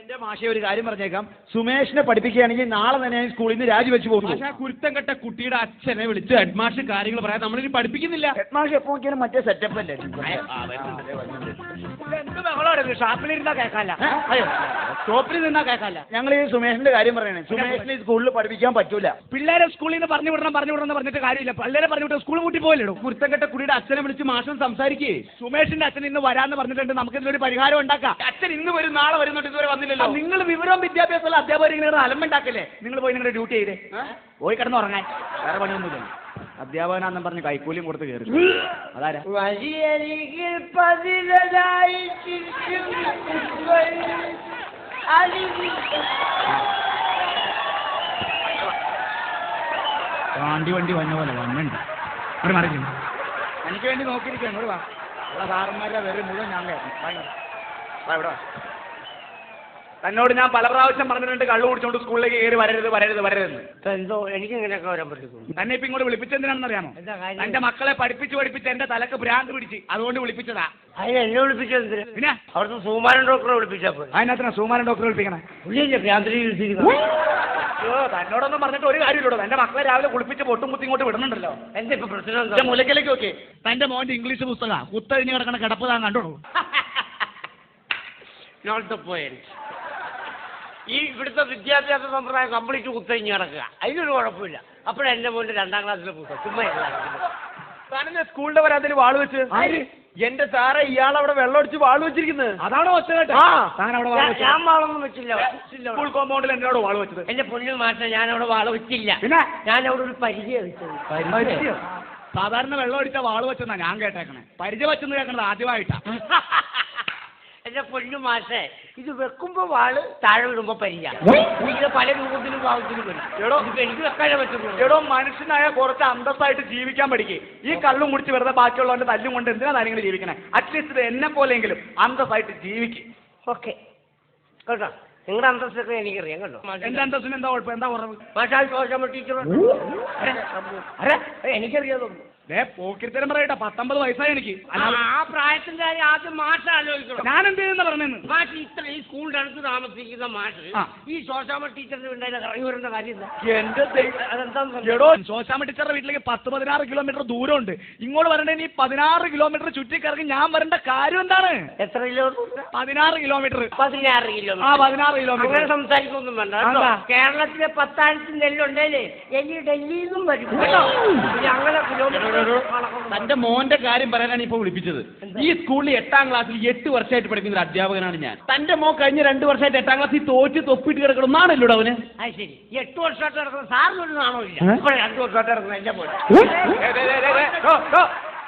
എന്റെ മാഷെ ഒരു കാര്യം പറഞ്ഞേക്കാം, സുമേഷിനെ പഠിപ്പിക്കുകയാണെങ്കിൽ നാളെ തന്നെ സ്കൂളിൽ നിന്ന് രാജിവെച്ച് പോകും. പക്ഷേ കുരുത്തം കെട്ട കുട്ടിയുടെ അച്ഛനെ വിളിച്ച് ഹെഡ്മാഷ് കാര്യങ്ങൾ പറയാൻ നമ്മളിനി പഠിപ്പിക്കുന്നില്ല. ഹെഡ്മാഷ് എപ്പോ നോക്കിയാലും മറ്റേ സെറ്റപ്പ് അല്ലേ? എന്ത് ബഹളമാണ്, ഷാപ്പിലിരുന്നാ കേൾക്കാല്ല, ഷോപ്പിൽ നിന്നാ കേൾക്കാല്ല. ഞങ്ങൾ ഈ സുമേഷിന്റെ കാര്യം പറയണേ, സുമേഷിനെ സ്കൂളിൽ പഠിപ്പിക്കാൻ പറ്റൂല. പിള്ളേരെ സ്കൂളിൽ നിന്ന് പറഞ്ഞു വിടണം പറഞ്ഞിട്ട് കാര്യമില്ല. പിള്ളേരെ പറഞ്ഞു വിട്ട് സ്കൂൾ കൂട്ടി പോയല്ലോ. കുരുത്തം കെട്ട കുട്ടിയുടെ അച്ഛനെ വിളിച്ച് മാഷം സംസാരിക്കേ. സുമേഷിന്റെ അച്ഛൻ ഇന്ന് വരാന്ന് പറഞ്ഞിട്ടുണ്ട്, നമുക്ക് ഇതിനൊരു പരിഹാരം ഉണ്ടാക്കാം. അച്ഛൻ ഇന്ന് വരും നാളെ വരുന്നുണ്ട്, ഇതുവരെ വന്നില്ലല്ലോ. നിങ്ങൾ വിവരവും വിദ്യാഭ്യാസമുള്ള അധ്യാപകർ ഇങ്ങനെ അലമ്പുണ്ടാക്കല്ലേ? നിങ്ങൾ പോയി നിങ്ങളുടെ ഡ്യൂട്ടി ചെയ്തേ, പോയി കിടന്ന് ഉറങ്ങാൻ, വേറെ പണിയൊന്നുമില്ല. അധ്യാപകനാന്നും പറഞ്ഞ് കൈക്കൂലിയും കൊടുത്ത് കയറി. അതാരാ? വണ്ടി വന്ന പോലെ വന്നുണ്ട്. അവിടെ മറിക്കുന്നു. എനിക്ക് വേണ്ടി നോക്കിയിരിക്കുകയാണ്. ഇവിടെ വാ, സാറന്മാരുടെ വേറെ മുഴുവൻ ഞാൻ കേൾക്കും. ഇവിടെ തന്നോട് ഞാൻ പല പ്രാവശ്യം പറഞ്ഞിട്ടുണ്ട് കള്ളു കുടിച്ചോണ്ട് സ്കൂളിലേക്ക് കയറി വരരുതെന്ന്. എന്തോ എനിക്ക് ഇങ്ങനെയൊക്കെ വരാൻ പറ്റും. തന്നെ ഇപ്പൊ ഇങ്ങോട്ട് വിളിപ്പിച്ചെന്തിനാണെന്ന് അറിയാമോ? എന്റെ മക്കളെ പഠിപ്പിച്ച് എന്റെ തലക്ക് ഭ്രാന്ത് പിടിച്ച്, അതുകൊണ്ട് വിളിപ്പിച്ചതാ. അതിന് എന്നെ വിളിപ്പിച്ചത് പിന്നെ അവിടുത്തെ സുകുമാരൻ ഡോക്ടറെ വിളിപ്പിച്ചപ്പോ അതിനകത്ത് സുകുമാരൻ ഡോക്ടറെ വിളിപ്പിക്കണേ. തന്നോടൊന്നും പറഞ്ഞിട്ട് ഒരു കാര്യമില്ലടോ. എന്റെ മക്കളെ രാവിലെ കുളിപ്പിച്ച് പൊട്ടും കുത്തി ഇങ്ങോട്ട് വിടുന്നുണ്ടല്ലോ. എന്റെ ഇപ്പൊ പ്രശ്നം മുലക്കിലേക്ക് നോക്കി. തന്റെ മോന്റെ ഇംഗ്ലീഷ് പുസ്തകം കുത്തഴിഞ്ഞ് കിടക്കണ കിടപ്പ് താൻ കണ്ടോളൂ. ഈ ഇവിടുത്തെ വിദ്യാഭ്യാസ സമ്പ്രദായം കംപ്ലീറ്റ് കുത്തഴിഞ്ഞ് കിടക്കുക, അതിനൊരു കുഴപ്പമില്ല. അപ്പോഴെന്റെ മോന്റെ 2ാം ക്ലാസ്സിലെ പുസ്തകം ചുമ്മാ താനെന്നെ സ്കൂളിന്റെ വരാതിന് വാള് വെച്ച്. എന്റെ സാറേ, ഇയാളവിടെ വെള്ളമടിച്ച് വാള് വെച്ചിരിക്കുന്നത്. അതാണോ ഒച്ച കേട്ടോ? ഞാൻ വാളൊന്നും വെച്ചില്ല. സ്കൂൾ കോമ്പൗണ്ടിൽ എന്നോട് വാള് വെച്ചത്. എന്റെ പൊന്നിൽ മാറ്റം ഞാൻ അവിടെ വാള വെച്ചില്ല. പിന്നെ ഞാൻ അവിടെ ഒരു പരിചയം വെച്ചത്. സാധാരണ വെള്ളം അടിച്ച വാള് വെച്ചെന്നാ ഞാൻ കേട്ടേക്കണേ. പരിചയം വെച്ചെന്ന് കേൾക്കണത് ആദ്യമായിട്ടാ. എന്റെ പൊന്നു മാഷേ, ഇത് വെക്കുമ്പോ വാള്, താഴെ വിടുമ്പോ പരിചയം. ഇത് പല രൂപത്തിലും ഭാവത്തിലും വരും. എനിക്ക് വെക്കാനേ പറ്റുള്ളൂ. എടോ, മനുഷ്യനായ കുറച്ച് അന്തസ്സായിട്ട് ജീവിക്കാൻ പഠിക്കേ. ഈ കള്ളും കുടിച്ച് വെറുതെ ബാക്കിയുള്ളവന്റെ തല്ലും കൊണ്ട് എന്തിനാ കാര്യങ്ങൾ ജീവിക്കണേ? അറ്റ്ലീസ്റ്റ് എന്നെ പോലെയെങ്കിലും അന്തസ്സായിട്ട് ജീവിക്കും. ഓക്കെ കേട്ടോ, നിങ്ങളുടെ അന്തസ്സൊക്കെ എനിക്കറിയാം കേട്ടോ. എന്റെ അന്തസ്സിന് എന്താ കുഴപ്പം? എന്താ കുറവ്? മാഷാൽ ശോശമ്മ ടീച്ചറുണ്ട്. എനിക്കറിയാതൊന്നും. പോക്കിരിത്തരം പറയട്ടെ, 19 വയസ്സായി എനിക്ക്. ആ പ്രായത്തിന്റെ കാര്യം ആദ്യം മാഷ് ആലോചിക്കണം. ഞാൻ എന്ത് ചെയ്യുന്ന പറഞ്ഞെന്ന്? മാഷ് ഇത്ര ഈ സ്കൂളിന്റെ അടുത്ത് താമസിക്കുന്ന മാഷ് ഈ ശോശാമ ടീച്ചറിന്റെ ഉണ്ടായിരുന്ന ഇറങ്ങി വരേണ്ട കാര്യം എന്റെ എടോ, ശോശാമ ടീച്ചറുടെ വീട്ടിലേക്ക് 10-16 കിലോമീറ്റർ ദൂരമുണ്ട്. ഇങ്ങോട്ട് വരണ്ടേ ഈ 16 കിലോമീറ്റർ ചുറ്റിക്കറങ്ങി ഞാൻ വരേണ്ട കാര്യം എന്താണ്? എത്ര കിലോമീറ്റർ? 16 കിലോമീറ്റർ. 16 കിലോമീറ്റർ. ആ 16 കിലോമീറ്റർ. അങ്ങനെ സംസാരിക്കൊന്നും വേണ്ട. കേരളത്തിലെ 10,000 നെല്ലുണ്ടേലേ എലി ഡൽഹിയിൽ നിന്നും വരും കേട്ടോ. അങ്ങനെ കിലോമീറ്റർ. തന്റെ മോന്റെ കാര്യം പറയാനാണ് ഇപ്പൊ വിളിപ്പിച്ചത്. ഈ സ്കൂളിൽ 8ാം ക്ലാസ്സിൽ 8 വർഷമായിട്ട് പഠിക്കുന്ന ഒരു അധ്യാപകനാണ് ഞാൻ. തന്റെ മോൻ കഴിഞ്ഞ 2 വർഷമായിട്ട് 8ാം ക്ലാസ്സിൽ തോറ്റ് തൊപ്പിട്ട് കിടക്കണം. നാണല്ലോ അവന്. അത് ശരി, 8 വർഷമായിട്ട് കിടക്കുന്ന സാറിനൊരു നാണോ ഇല്ല. 2 വർഷമായിട്ട് കിടക്കുന്ന എന്റെ പോലെ.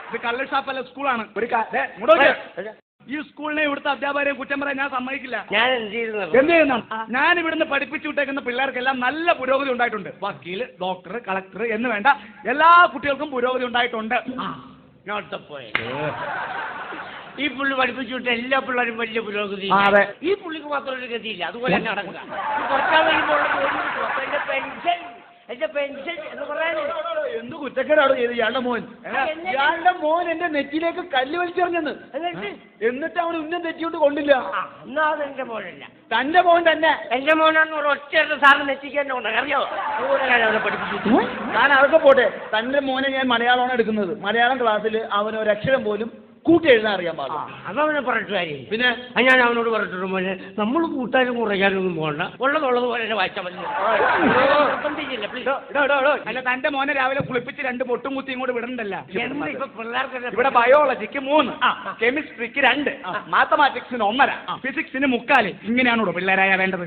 ഇത് കള്ള് ഷാപ്പല്ല, സ്കൂളാണ്. ഈ സ്കൂളിനെ ഇവിടുത്തെ അധ്യാപകരെ കുറ്റം പറയാൻ ഞാൻ സമ്മതിക്കില്ല. ഞാൻ എന്ത് ചെയ്യുന്നതാണ്? ഞാൻ ഇവിടുന്ന് പഠിപ്പിച്ചു വിട്ടേക്കുന്ന പിള്ളേർക്കെല്ലാം നല്ല പുരോഗതി ഉണ്ടായിട്ടുണ്ട്. വക്കീൽ, ഡോക്ടർ, കളക്ടർ എന്ന് വേണ്ട എല്ലാ കുട്ടികൾക്കും പുരോഗതി ഉണ്ടായിട്ടുണ്ട്. ഈ പുള്ളി പഠിപ്പിച്ചു വിട്ട എല്ലാ പിള്ളേരും വലിയ പുരോഗതി. ഈ പുള്ളിക്ക് മാത്രം ഒരു ഗതിയില്ല. അതുപോലെ തന്നെ നടക്കുക. കുറച്ചാൽ കഴിയുമ്പോൾ എന്റെ പെൻഷൻ എന്ന് പറയാനേ എന്ത് കുറ്റക്കേടാണ് ചെയ്ത് ഇയാളുടെ മോൻ എന്റെ നെറ്റിയിലേക്ക് കല്ല് വലിച്ചെറിഞ്ഞെന്ന്. എന്നിട്ട് അവൻ ഉന്നം തെറ്റിയോണ്ട് കൊണ്ടില്ല. എന്നാ അത് എന്റെ മോനല്ല, തന്റെ മോൻ തന്നെ. എന്റെ മോനാണെന്ന് ഒരു ഒറ്റ സാറിന് നെറ്റിക്കാൻ അറിയാമോ? അതുപോലെ ഞാൻ അവനെ പഠിപ്പിച്ചു. ഞാൻ അതൊക്കെ പോട്ടെ, തന്റെ മോനെ ഞാൻ മലയാളമാണ് എടുക്കുന്നത്. മലയാളം ക്ലാസ്സിൽ അവന് ഒരക്ഷരം പോലും കൂട്ടി എഴുതാൻ അറിയാൻ പാടില്ല. അതവനെ പറഞ്ഞിട്ട് കാര്യം. പിന്നെ ഞാൻ അവനോട് പറഞ്ഞിട്ട് മോനെ നമ്മൾ കൂട്ടാനും കുറയ്ക്കാനൊന്നും പോകണ്ട, ഉള്ളതുള്ളത് പോലെ തന്നെ വായിച്ചാൽ മതി. അല്ല, തന്റെ മോനെ രാവിലെ കുളിപ്പിച്ച് 2 പൊട്ടും കുത്തി ഇങ്ങോട്ട് വിടണ്ടല്ല. ഇപ്പൊ പിള്ളേർക്ക് ഇവിടെ ബയോളജിക്ക് 3, കെമിസ്ട്രിക്ക് 2, മാത്തമാറ്റിക്സിന് 1.5, ഫിസിക്സിന് 3. ഇങ്ങനെയാണോ പിള്ളേരായ വേണ്ടത്?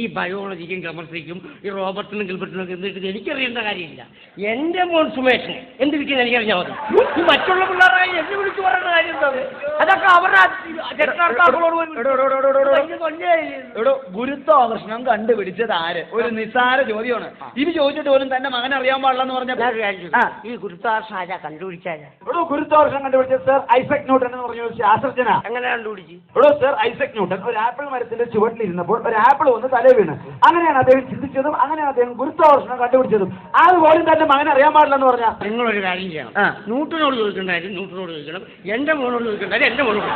ഈ ബയോളജിക്കും കെമിസ്ട്രിക്കും ഈ റോബർട്ടിനും ഗിൽബർട്ടിനും ഒക്കെ എന്തിട്ട് എനിക്കറിയേണ്ട കാര്യമില്ല. എന്റെ മോൻ സുമേഷിന് എന്ത് കിട്ടിയെന്ന് എനിക്കറിഞ്ഞാൽ മതി. ഈ മറ്റുള്ള പിള്ളേരായി എന്നെ വിളിച്ചു പറയേണ്ട കാര്യം എന്താണ്? അതൊക്കെ അവരുടെ ഗുരുത്വാകർഷണം കണ്ടുപിടിച്ചത് ആര്? ഒരു നിസ്സാര ചോദ്യമാണ്. ഇത് ചോദിച്ചിട്ട് പോലും തന്റെ മകൻ അറിയാൻ പാടില്ലെന്ന് പറഞ്ഞ ഈ ഗുരുത്വാകർഷണം ആരാ കണ്ടുപിടിച്ചാരാ? ഗുരുത്വാകർഷണം കണ്ടുപിടിച്ചത് സർ ഐസക് ന്യൂട്ടൻ എന്ന് പറഞ്ഞ ഒരു ശാസ്ത്രജ്ഞന. അങ്ങനെ കണ്ടുപിടിച്ചു? സർ ഐസക് ന്യൂട്ടൻ ഒരു ആപ്പിൾ മരത്തിന്റെ ചുവട്ടിലിരുന്നപ്പോൾ ഒരു ആപ്പിൾ വന്ന് തലേ വീണ്. അങ്ങനെയാണ് അദ്ദേഹം ചിന്തിച്ചതും അങ്ങനെയാണ് അദ്ദേഹം ഗുരുത്വാകർഷണം കണ്ടുപിടിച്ചതും. അതുപോലും തന്റെ മകൻ അറിയാൻ പാടില്ലെന്ന് പറഞ്ഞാൽ നിങ്ങളൊരു കാര്യം ചെയ്യണം. ന്യൂട്ടനോട് ചോദിക്കേണ്ട കാര്യം ന്യൂട്ടനോട് ചോദിക്കണം, എന്റെ മോനോട് ചോദിക്കണ്ട, അത് എന്റെ മോനോട്.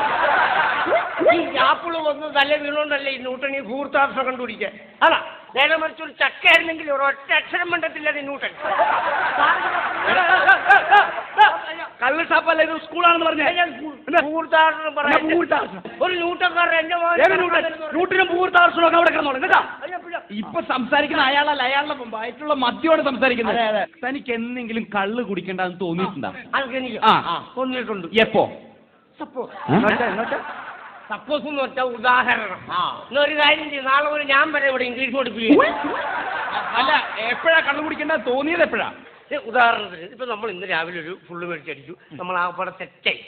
ഈ ആപ്പിള് വന്ന് തല വീണോണ്ടല്ലേ ഈ ന്യൂട്ടൺ ഈ ഭൂർത്താർത്ഥം കണ്ടുപിടിക്കുക. അതാ നേരെ മറിച്ച് ഒരു ചക്കയായിരുന്നെങ്കിൽ ഒരൊറ്റ അക്ഷരം മണ്ടത്തില്ല ന്യൂട്ടൺ. കള്ള് ഷാപ്പല്ല, ഇത് സ്കൂളാണെന്ന് പറഞ്ഞേ. ഭൂർത്താർത്ഥം പറയാം. ഒരു ന്യൂട്ടൺകാരൻ എന്റെ ന്യൂട്ടനും ഭൂർത്താർത്ഥനൊക്കെ അവിടെ കിടന്നോളൂ കേട്ടോ. ഇപ്പൊ സംസാരിക്കുന്ന അയാളല്ല, അയാളുടെ വയറ്റുള്ള മദ്യമാണ് സംസാരിക്കുന്നത്. തനിക്ക് എന്തെങ്കിലും കള്ള് കുടിക്കണ്ടെന്ന് തോന്നിയിട്ടുണ്ടോ? അതെനിക്ക് തോന്നിയിട്ടുണ്ട്. എപ്പോ? സപ്പോസ് എന്ന് വെച്ചാൽ ഉദാഹരണം. എന്നൊരു കാര്യം ചെയ്യും, നാളെ ഒരു ഞാൻ വരെ ഇവിടെ ഇംഗ്ലീഷ് പഠിപ്പിക്കും. അല്ല, എപ്പോഴാ കള്ള് കുടിക്കേണ്ടത് തോന്നിയത് എപ്പോഴാ? ഉദാഹരണത്തിന് ഇപ്പൊ നമ്മൾ ഇന്ന് രാവിലെ ഒരു ഫുള്ള് മേടിച്ചടിച്ചു, നമ്മൾ ആ പടം സെറ്റായി.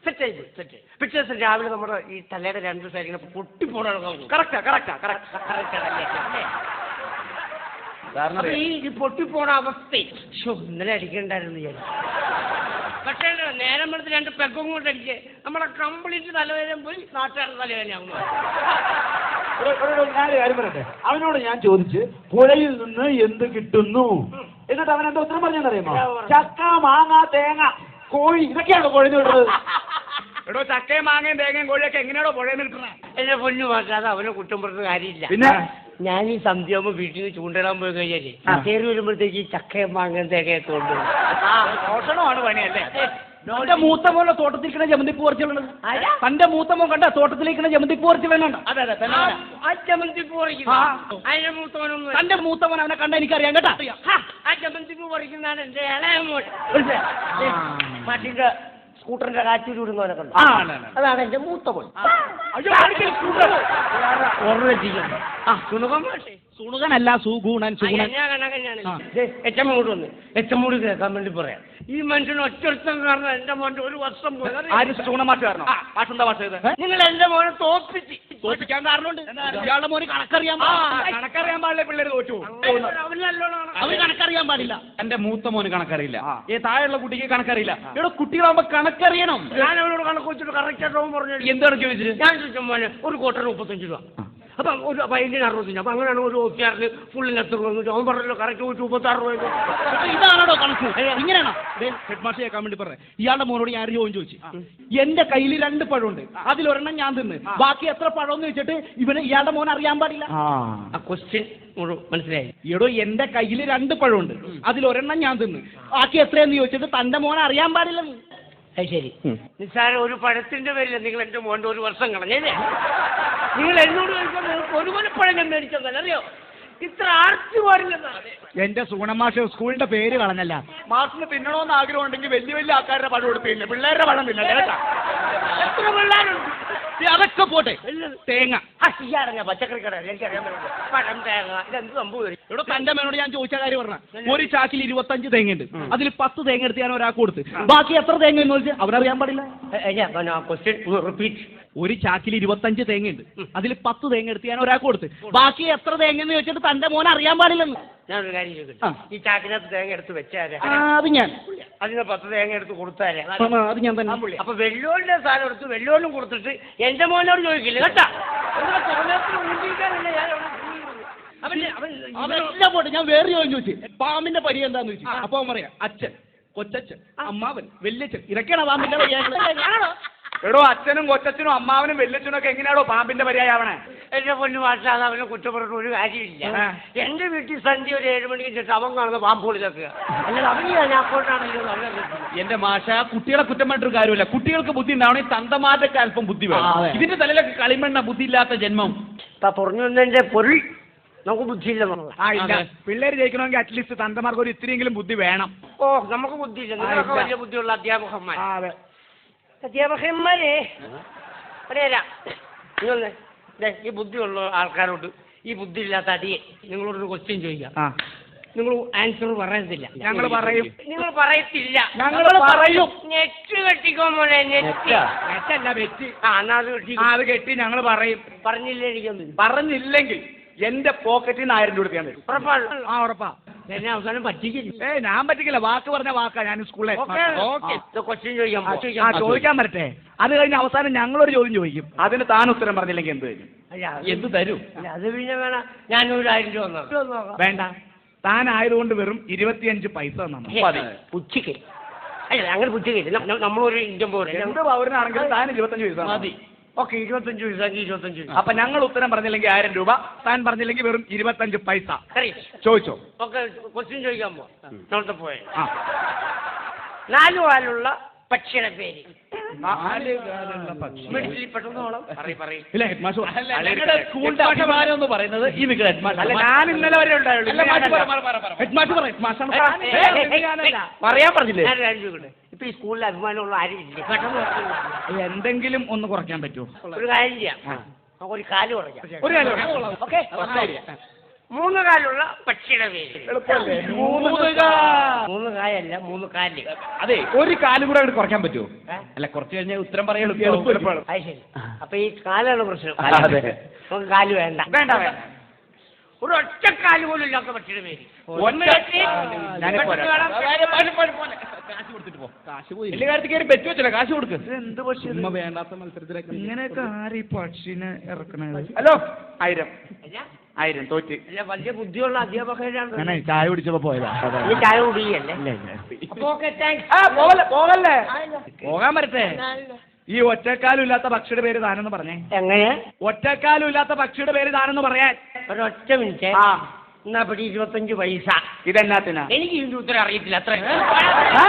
പിറ്റേ ദിവസം രാവിലെ നമ്മുടെ ഈ തലയുടെ രണ്ട് സൈഡിങ്ങനെ പൊട്ടിപ്പോടാണ്. ഈ പൊട്ടിപ്പോണ അവസ്ഥ ഇന്നലെ അടിക്കണ്ടായിരുന്നു ഞാൻ. പക്ഷേ നേരം വെളുത്ത് രണ്ട് പെഗും കൊണ്ട് അടിച്ച് നമ്മളെ കംപ്ലീറ്റ് തലവേദന പോയി, നാട്ടുകാരുടെ തലവേദനയാകുന്നു. ഞാനൊരു കാര്യം പറയട്ടെ. അവനോട് ഞാൻ ചോദിച്ച് പുഴയിൽ നിന്ന് എന്ത് കിട്ടുന്നു, എന്നിട്ട് അവൻ എന്താ ഉത്തരം പറഞ്ഞറിയുമോ? ചക്ക, മാങ്ങ, തേങ്ങ, കോഴി, ഇതൊക്കെയാണോ പുഴയിൽ വിടുന്നത്? എടോ, ചക്കയും മാങ്ങയും തേങ്ങയും കോഴിയൊക്കെ എങ്ങനെയാണോ പുഴയിൽ നിന്ന് കിട്ടുന്നത്? എന്നെ പൊന്നു മാറ്റാതെ അവനെ കുറ്റം പറഞ്ഞ കാര്യമില്ല. പിന്നെ ഞാൻ ഈ സന്ധ്യയാകുമ്പോ വീട്ടിൽ നിന്ന് ചൂണ്ടിടാൻ പോയി കഴിഞ്ഞാലേ കയറി വരുമ്പോഴത്തേക്ക് ഈ ചക്കയും മാങ്ങയും തേങ്ങയൊക്കെ ഉണ്ട്. മോഷണമാണ് പണിയല്ലേ? തന്റെ മൂത്ത മോനെ തോട്ടത്തിലിരിക്കണ ജമന്തിപ്പൂ പറിച്ചുള്ളത്. തന്റെ മൂത്ത മോൻ കണ്ട തോട്ടത്തിലിരിക്കണ ജമന്തിപ്പൂ പറിച്ചുള്ള. അതെ അതെ, ആ ജമന്തിപ്പൂ പറിക്കുന്ന അതിന്റെ മൂത്തവനൊന്നും. തന്റെ മൂത്ത മോൻ അവനെ കണ്ട എനിക്കറിയാം കേട്ടാ. ആ ജമന്തിപ്പൂ പറിക്കുന്നതാണ് എന്റെ ഇളയ മോൻ. മറ്റിന്റെ സ്കൂട്ടറിന്റെ കാറ്റൂരി വിടുന്നവനെ കണ്ടു. അതാണ് എന്റെ മൂത്ത മോൻ. സുണുകനല്ല, സുഗുണൻ. എച്ചമ്മൂട് വന്ന് എച്ചമ്മൂട് കേൾക്കാൻ വേണ്ടി പറയാം. ഈ മനുഷ്യന് ഒറ്റൊരുത്തം കാരണം എന്റെ മോന്റെ ഒരു വർഷം പോയി. നിങ്ങൾ എന്റെ മോനെ തോൽപ്പിക്കാൻ കാരണമുണ്ട്. ഇയാളുടെ മോന് കണക്കറിയാൻ പാടില്ല, പിള്ളേർ തോറ്റു. അവന് കണക്കറിയാൻ പാടില്ല. എന്റെ മൂത്ത മോന് കണക്കറിയില്ല, താഴെയുള്ള കുട്ടിക്ക് കണക്കറിയില്ല. ഇവിടെ കുട്ടികളാകുമ്പോ കണക്കറിയണം. ഞാൻ അവനോട് കണക്ക് വെച്ചിട്ട് കറക്റ്റായിട്ട് പറഞ്ഞു. എന്താണ് ചോദിച്ചത്? ഞാൻ ചോദിച്ച മോനെ ഒരു ക്വാർട്ടർ 35 രൂപ, അപ്പൊ ഒരു പൈൻറ്റിന് 65. അപ്പൊ അങ്ങനെയാണ് ഒരു ഓഫീസാറിന് ഫുള്ളിന് എത്ര രൂപ? അവൻ പറഞ്ഞല്ലോ കറക്റ്റ് 36 രൂപ. ഇതാണോ കണക്ക്? ഇങ്ങനെയാണോ? ഹെഡ് മാസ്റ്റർ കേൾക്കാൻ വേണ്ടി പറഞ്ഞു. ഇയാളുടെ മോനോട് ഞാൻ ഒരു ചോദ്യം ചോദിച്ചു. എന്റെ കയ്യിൽ 2 പഴമുണ്ട്, അതിലൊരെണ്ണം ഞാൻ തിന്ന്, ബാക്കി എത്ര പഴമെന്ന് വെച്ചിട്ട് ഇയാളുടെ മോൻ അറിയാൻ പാടില്ല. ആ ക്വസ്റ്റ്യൻ മനസ്സിലായി. എടോ, എന്റെ കയ്യിൽ 2 പഴമുണ്ട്, അതിലൊരെണ്ണം ഞാൻ തിന്ന്, ബാക്കി എത്രയെന്ന് ചോദിച്ചിട്ട് തന്റെ മോൻ അറിയാൻ പാടില്ലെന്ന്. അത് ശരി. നിസ്സാരം ഒരു പഴത്തിന്റെ പേരില്ല നിങ്ങൾ എന്റെ മോന്റെ ഒരു വർഷം കളഞ്ഞല്ലേ? നിങ്ങൾ എന്നോട് ചോദിച്ചാൽ നിങ്ങൾക്ക് ഒരു കൊലപ്പഴം ഞാൻ മേടിച്ചതല്ല, അറിയോ? ഇത്ര ആർത്തി പാടില്ലെന്നാണ്. എന്റെ സൂണമാഷ സ്കൂളിന്റെ പേര് കളഞ്ഞല്ല. മാഷിന് തിന്നണമെന്ന് ആഗ്രഹം ഉണ്ടെങ്കിൽ വലിയ വലിയ ആൾക്കാരുടെ പഴം കൊടുത്തില്ല, പിള്ളേരുടെ പഴം തിന്നല്ലേ കേട്ടാ. എത്ര പിള്ളേരുണ്ട്? അതൊക്കെ പോട്ടെ. തേങ്ങ പച്ചക്കറി കട എനിക്കറിയാൻ പറ്റില്ല. പഴം, തേങ്ങ, ഇതെന്ത് സംഭവം? ഇവിടെ തന്റെ മേനോട് ഞാൻ ചോദിച്ച കാര്യം പറഞ്ഞ, ഒരു ചാക്കിൽ 25 തേങ്ങയുണ്ട്, അതിൽ 10 തേങ്ങ എടുത്ത് ഞാൻ ഒരാൾക്ക് കൊടുത്ത്, ബാക്കി എത്ര തേങ്ങ എന്ന് ചോദിച്ചാൽ അവരറിയാൻ പാടില്ല. ഒരു ചാക്കിൽ 25 തേങ്ങയുണ്ട്, അതിൽ 10 തേങ്ങ എടുത്ത് ഞാൻ ഒരാൾക്ക് കൊടുത്ത്, ബാക്കി എത്ര തേങ്ങ എന്ന് ചോദിച്ചിട്ട് തന്റെ മോൻ അറിയാൻ പാടില്ലെന്ന്. ഞാനൊരു കാര്യം ചോദിക്കട്ടെ, ഈ ചാക്കിനകത്ത് തേങ്ങ എടുത്ത് വെച്ചാരെ? അത് ഞാൻ. അതിന് 10 തേങ്ങ എടുത്ത് കൊടുത്താരെ? അത് ഞാൻ തന്നെ. അപ്പൊ വെല്ലുവിളിന്റെ സാധനം എടുത്ത് വെല്ലുവിളും കൊടുത്തിട്ട് എന്റെ മോനോട് ചോദിക്കില്ല കേട്ടാ. അതെല്ലാം പോട്ടെ, ഞാൻ വേറെ ചോദിച്ചു, പാമ്പിന്റെ പരി എന്താന്ന് ചോദിച്ചു. അപ്പൊ അവൻ പറയാം, അച്ഛൻ, കൊച്ചച്ഛൻ, അമ്മാവൻ, വല്യച്ഛൻ, ഇതൊക്കെയാണ് പാമ്പിന്റെ പരിയാണോ? എടോ, അച്ഛനും കൊച്ചച്ഛനും അമ്മാവനും വല്യച്ഛനും ഒക്കെ എങ്ങനെയാണോ പാമ്പിന്റെ പര്യായാവണേ? എന്റെ പൊന്നു ഭാഷാതെ അവനെ കുറ്റപ്പെടുന്ന ഒരു കാര്യമില്ല. എന്റെ വീട്ടിൽ സന്ധ്യ ഒരു 7 മണിക്ക് ശേഷം അവൻ കാണുന്ന പാമ്പുകളിലൊക്കെ അല്ലാതെ അവന് ഞാൻ അക്കൗണ്ടാണെങ്കിലും എന്റെ മാഷ, കുട്ടികളെ കുറ്റം പറഞ്ഞിട്ടൊരു കാര്യമില്ല. കുട്ടികൾക്ക് ബുദ്ധി ഉണ്ടാവണമെങ്കിൽ തന്തമാറ്റൊക്കെ അല്പം ബുദ്ധി വേണം. ഇതിന്റെ തലയിലൊക്കെ കളിമണ്ണ, ബുദ്ധിയില്ലാത്ത ജന്മം. പറഞ്ഞു വന്നതിന്റെ പൊരുൾ നമുക്ക് ബുദ്ധിയില്ല. പിള്ളേര് ജയിക്കണമെങ്കിൽ അറ്റ്ലീസ്റ്റ് തന്തമാർക്ക് ഒരു ഇത്തിരിയെങ്കിലും ബുദ്ധി വേണം. ഓ, നമുക്ക് ബുദ്ധിയില്ല. നിങ്ങളൊക്കെ വലിയ ബുദ്ധിയുള്ള അധ്യാപകന്മാർ. അധ്യാപകന്മാരെ അറിയാ, ഈ ബുദ്ധിയുള്ള ആൾക്കാരോട് ഈ ബുദ്ധി ഇല്ലാത്ത അടിയെ നിങ്ങളോടൊരു ക്വസ്റ്റ്യൻ ചോദിക്കാം. നിങ്ങൾ ആൻസർ പറയത്തില്ല. ഞങ്ങൾ പറയും. നിങ്ങൾ പറയത്തില്ല. ഞങ്ങൾ പറയും. നെറ്റ് കെട്ടിക്കോ മോനെ, നെറ്റല്ല വെറ്റി. എന്നാ അത് കെട്ടി. അത് കെട്ടി ഞങ്ങൾ പറയും. പറഞ്ഞില്ലേ? എനിക്കൊന്നും പറഞ്ഞില്ലെങ്കിൽ എന്റെ പോക്കറ്റിൽ നിന്ന് 1000 രൂപ എടുക്കാൻ വരും. ഉറപ്പാണ്? ഉറപ്പാ. എന്നെ അവസാനം പറ്റിക്കില്ല. ഞാൻ പറ്റിക്കില്ല. വാക്ക് പറഞ്ഞ വാക്കാ. ഞാൻ സ്കൂളിലെ ക്വസ്റ്റ്യൻ ചോദിക്കാൻ പറ്റേ. അത് കഴിഞ്ഞ് അവസാനം ഞങ്ങളൊരു ചോദ്യം ചോദിക്കും. അതിന് താൻ ഉത്തരം പറഞ്ഞില്ലെങ്കിൽ എന്ത് തരും? എന്ത് തരും? അത് പിന്നെ വേണം. ഞാനൊരു 1000 രൂപ വേണ്ട. താൻ ആയതുകൊണ്ട് വെറും 25 പൈസ ഉച്ചയ്ക്ക്. അല്ല അങ്ങനെ ബുദ്ധിയില്ല നമ്മളൊരു ഇന്ത്യൻ പോലെ എന്ത് പൗരനാണെങ്കിലും താൻ 25 പൈസ മതി. ഓക്കെ 25 പൈസ 25 പൈസ. അപ്പൊ ഞങ്ങൾ ഉത്തരം പറഞ്ഞില്ലെങ്കിൽ 1000 രൂപ, താൻ പറഞ്ഞില്ലെങ്കിൽ വെറും 25 പൈസ. ചോദിച്ചോ. ഓക്കെ ക്വസ്റ്റ്യൻ ചോദിക്കാൻ പോ നോട്ടത്തെ പോയ ആ 4 കാലുള്ള പക്ഷിയുടെ പേര്. പക്ഷി. മിഡിൽ പെട്ടെന്ന് പോകണം. പറയ്. ഇല്ല ഹെഡ് മാസ്റ്റർ ഞങ്ങളുടെ സ്കൂളിന്റെ അഭിമാനം എന്ന് പറയുന്നത് ഈ മികച്ച ഹെഡ് മാസ്റ്റർ. അല്ല ഞാൻ ഇന്നലെ വരെ ഉണ്ടായുള്ളൂ. ഹെഡ് മാസ്റ്റർ പറയും പറയാൻ പറഞ്ഞില്ലേ? ഞാൻ കാര്യം ചോദിക്കട്ടെ, ഇപ്പൊ ഈ സ്കൂളിൽ അഭിമാനമുള്ള ആരും ഇല്ല. പെട്ടെന്ന് പറഞ്ഞില്ല. എന്തെങ്കിലും ഒന്ന് കുറയ്ക്കാൻ പറ്റുമോ? ഒരു കാര്യം ചെയ്യാം, നമുക്കൊരു കാല് കുറയ്ക്കാം. ഒരു കാര്യം ഓക്കെ 3 കാലുള്ള പക്ഷിയുടെ പേര്. എളുപ്പമല്ലേ? 3 കായല്ല 3 കാല്. അതെ, ഒരു കാലും കൂടെ അങ്ങോട്ട് കുറയ്ക്കാൻ പറ്റുമോ? ഏ? അല്ല കുറച്ച് കഴിഞ്ഞാൽ ഉത്തരം പറയാൻ എളുപ്പമാണ്. അത് ശരി. അപ്പൊ ഈ കാലാണ് പ്രശ്നം. അതെ. നമുക്ക് കാല് വേണ്ട. വേണ്ട. ഒരു ഒറ്റ കാല് പോലും ഇല്ലാത്ത പക്ഷിയുടെ പേര്. കാശ് കൊടുത്തിട്ട് പോ. കാശ് പോയി വലിയ കാര്യത്തിൽ കയറി ബെറ്റ് വെച്ചല്ലോ, കാശ് കൊടുക്ക്. എന്ത് പക്ഷി ഉമ്മ വേണ്ടാത്ത മത്സരത്തിലേക്ക് ഇങ്ങനെയൊക്കെ ആര് ഈ പക്ഷിനെ ഇറക്കണത്? ഹലോ 1000 തോറ്റ്. അല്ല വലിയ ബുദ്ധിയുള്ള അധ്യാപകരാണ്. അങ്ങനെ ചായ കുടിച്ചപ്പോ പോയതാ. ഈ ചായ കുടിയല്ലേ? അപ്പൊ ഓക്കെ താങ്ക്സ്. പോകല്ലേ, പോകാൻ പറ്റേ. ഈ ഒറ്റക്കാലും ഇല്ലാത്ത പക്ഷിയുടെ പേര് താനെന്ന് പറഞ്ഞേ. എങ്ങനെ? ഒറ്റക്കാലും ഇല്ലാത്ത പക്ഷിയുടെ പേര് താനെന്ന് പറയാൻ. ഒരൊറ്റ മിനിറ്റ്. ആ എന്നാ പിടി 25 പൈസ. ഇതെന്നാത്തിനാ? എനിക്ക് ഇതിന്റെ ഉത്തരം അറിയത്തില്ല. അത്ര ആ